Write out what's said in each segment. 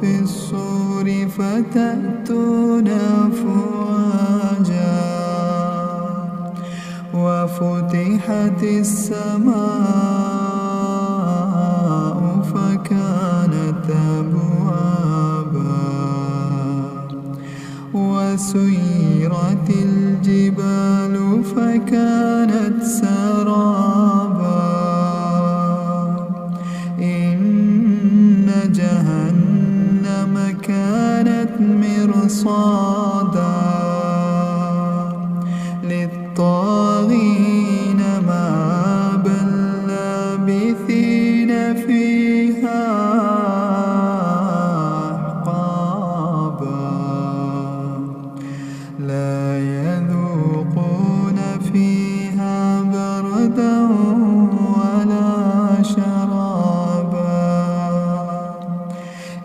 في الصور فتأتون أفواجا وفتحت السماء فكانت أبوابا وسيرت الجبال فكانت سرابا إن جهنم كانت مرصادا للطاغين مآبا لابثين فيها أحقابا لا يذوقون فيها بردا ولا شرابا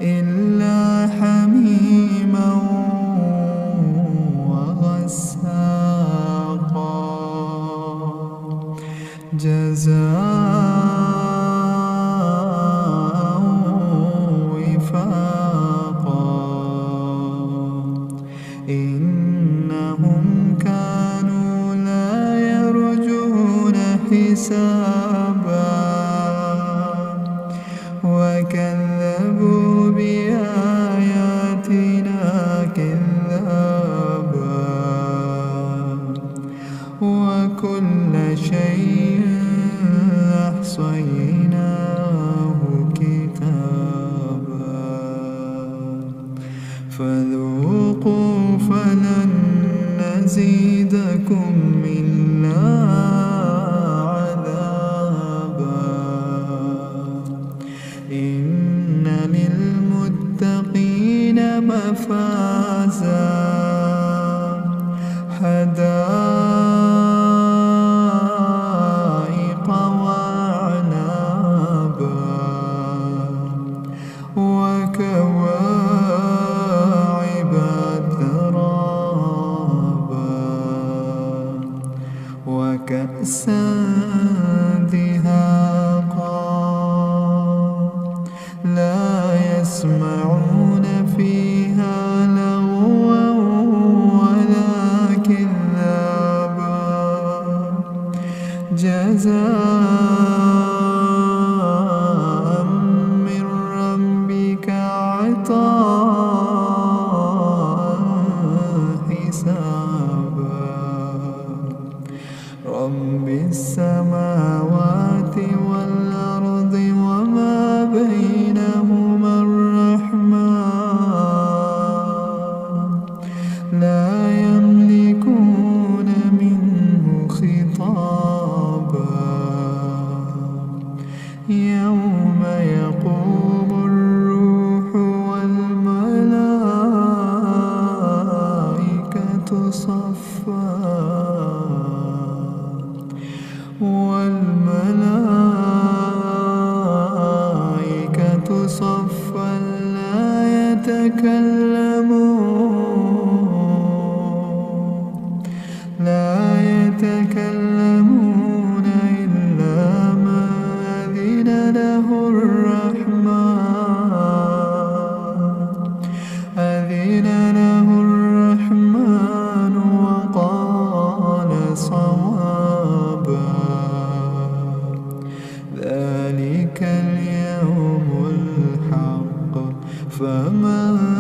إلا حميما وغساقا جزاء وفاقا إنهم كانوا لا يرجون حسابا وكذبوا بآياتنا كذابا وكل شيء أحصيناه كتابا فذوقوا فلن نزيدكم إلا عذابا إن للمتقين مفازا حدائق وأعنابا وكواعب أترابا وكأسا دهاقا لا يسمعون فيها لغوا ولا كذابا جزاء من ربك عطاء حسابا رب السماوات والأرض وما بينهما الرحمن لا يملكون منه خطابا يوم يقوم الروح والملائكة صفا والملائكة صفا لا يتكلمون إلا من أذن له الرحمن وقال صوابا ذلك اليوم الحق فمن